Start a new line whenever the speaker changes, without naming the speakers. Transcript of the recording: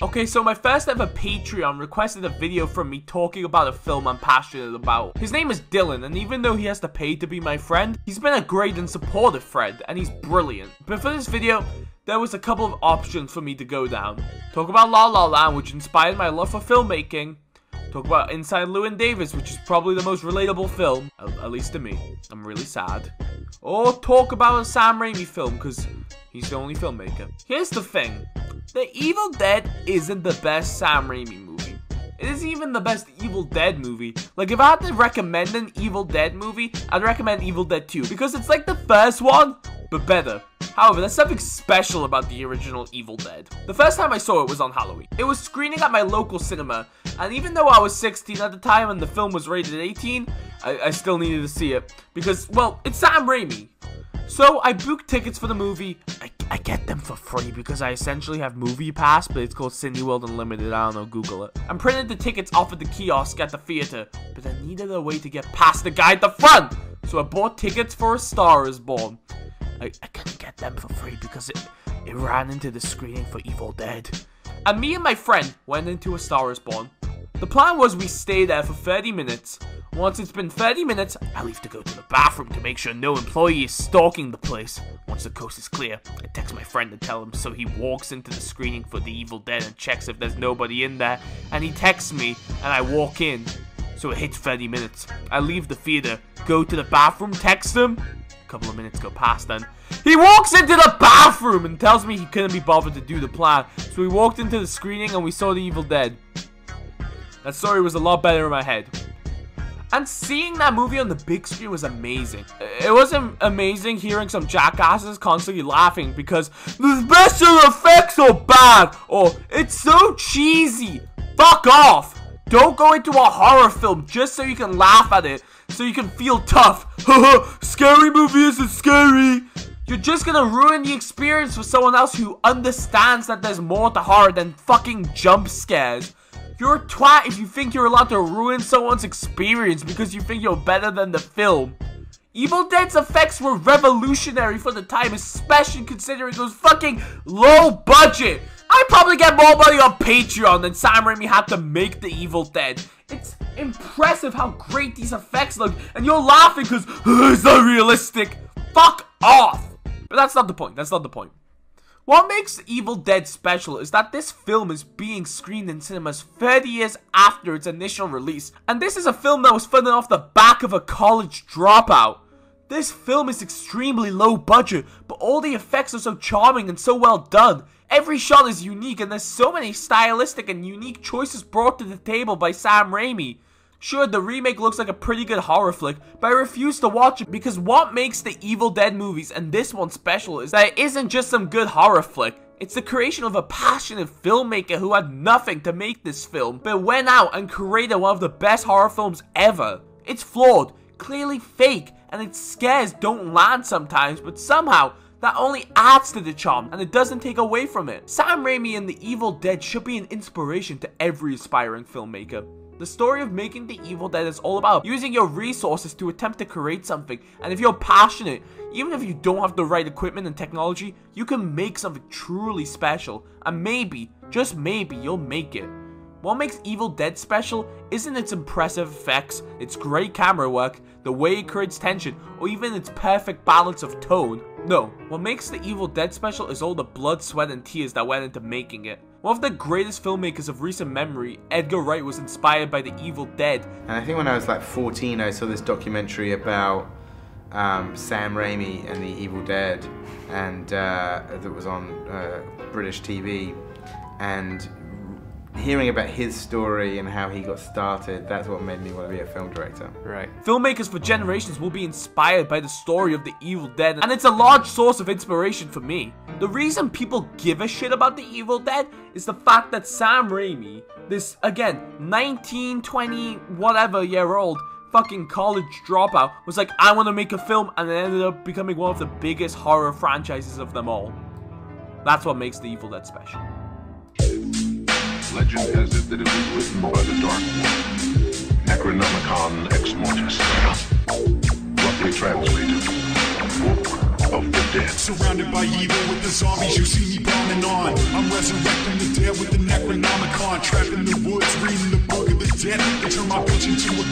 Okay, so my first ever Patreon requested a video from me talking about a film I'm passionate about. His name is Dylan, and even though he has to pay to be my friend, he's been a great and supportive friend, and he's brilliant. But for this video, there was a couple of options for me to go down. Talk about La La Land, which inspired my love for filmmaking. Talk about Inside Llewyn Davis, which is probably the most relatable film, at least to me. I'm really sad. Or talk about a Sam Raimi film, because he's the only filmmaker. Here's the thing. The Evil Dead isn't the best Sam Raimi movie. It isn't even the best Evil Dead movie. Like, if I had to recommend an Evil Dead movie, I'd recommend Evil Dead 2. Because it's like the first one, but better. However, there's something special about the original Evil Dead. The first time I saw it was on Halloween. It was screening at my local cinema, and even though I was 16 at the time and the film was rated 18, I still needed to see it. Because, well, it's Sam Raimi. So, I booked tickets for the movie. I get them for free because I essentially have Movie Pass, but it's called Cineworld Unlimited. I don't know, Google it. I printed the tickets off at the kiosk at the theater, but I needed a way to get past the guy at the front. So I bought tickets for A Star Is Born. I couldn't get them for free because it ran into the screening for Evil Dead. And me and my friend went into A Star Is Born. The plan was we stay there for 30 minutes. Once it's been 30 minutes, I leave to go to the bathroom to make sure no employee is stalking the place. Once the coast is clear, I text my friend to tell him, so he walks into the screening for The Evil Dead and checks if there's nobody in there. And he texts me, and I walk in. So it hits 30 minutes. I leave the theater, go to the bathroom, text him. A couple of minutes go past then. He walks into the bathroom and tells me he couldn't be bothered to do the plan. So we walked into the screening and we saw The Evil Dead. That story was a lot better in my head. And seeing that movie on the big screen was amazing. It wasn't amazing hearing some jackasses constantly laughing because the special effects are bad or it's so cheesy. Fuck off. Don't go into a horror film just so you can laugh at it, so you can feel tough. Haha, scary movie isn't scary. You're just gonna ruin the experience for someone else who understands that there's more to horror than fucking jump scares. You're a twat if you think you're allowed to ruin someone's experience because you think you're better than the film. Evil Dead's effects were revolutionary for the time, especially considering it was fucking low budget. I'd probably get more money on Patreon than Sam Raimi had to make The Evil Dead. It's impressive how great these effects look, and you're laughing because it's not realistic. Fuck off. But that's not the point. That's not the point. What makes Evil Dead special is that this film is being screened in cinemas 30 years after its initial release. And this is a film that was funded off the back of a college dropout. This film is extremely low budget, but all the effects are so charming and so well done. Every shot is unique and there's so many stylistic and unique choices brought to the table by Sam Raimi. Sure, the remake looks like a pretty good horror flick, but I refuse to watch it because what makes the Evil Dead movies and this one special is that it isn't just some good horror flick. It's the creation of a passionate filmmaker who had nothing to make this film, but went out and created one of the best horror films ever. It's flawed, clearly fake, and its scares don't land sometimes, but somehow that only adds to the charm, and it doesn't take away from it. Sam Raimi and The Evil Dead should be an inspiration to every aspiring filmmaker. The story of making The Evil Dead is all about using your resources to attempt to create something, and if you're passionate, even if you don't have the right equipment and technology, you can make something truly special, and maybe, just maybe, you'll make it. What makes Evil Dead special isn't its impressive effects, its great camera work, the way it creates tension, or even its perfect balance of tone. No, what makes The Evil Dead special is all the blood, sweat, and tears that went into making it. One of the greatest filmmakers of recent memory, Edgar Wright, was inspired by The Evil Dead.
And I think when I was like 14, I saw this documentary about Sam Raimi and The Evil Dead, and that was on British TV. And hearing about his story and how he got started, that's what made me want to be a film director.
Right. Filmmakers for generations will be inspired by the story of The Evil Dead, and it's a large source of inspiration for me. The reason people give a shit about The Evil Dead is the fact that Sam Raimi, this, again, 19, 20, whatever year old fucking college dropout, was like, I want to make a film, and it ended up becoming one of the biggest horror franchises of them all. That's what makes The Evil Dead special.
Legend has it that it was written by the Dark One, Necronomicon Ex Mortis, roughly translated, Book of the dead.
Surrounded by evil with the zombies, you see me bombing on. I'm resurrecting the dead with the Necronomicon. Trapped in the woods, reading the book of the dead. I turn my bitch into a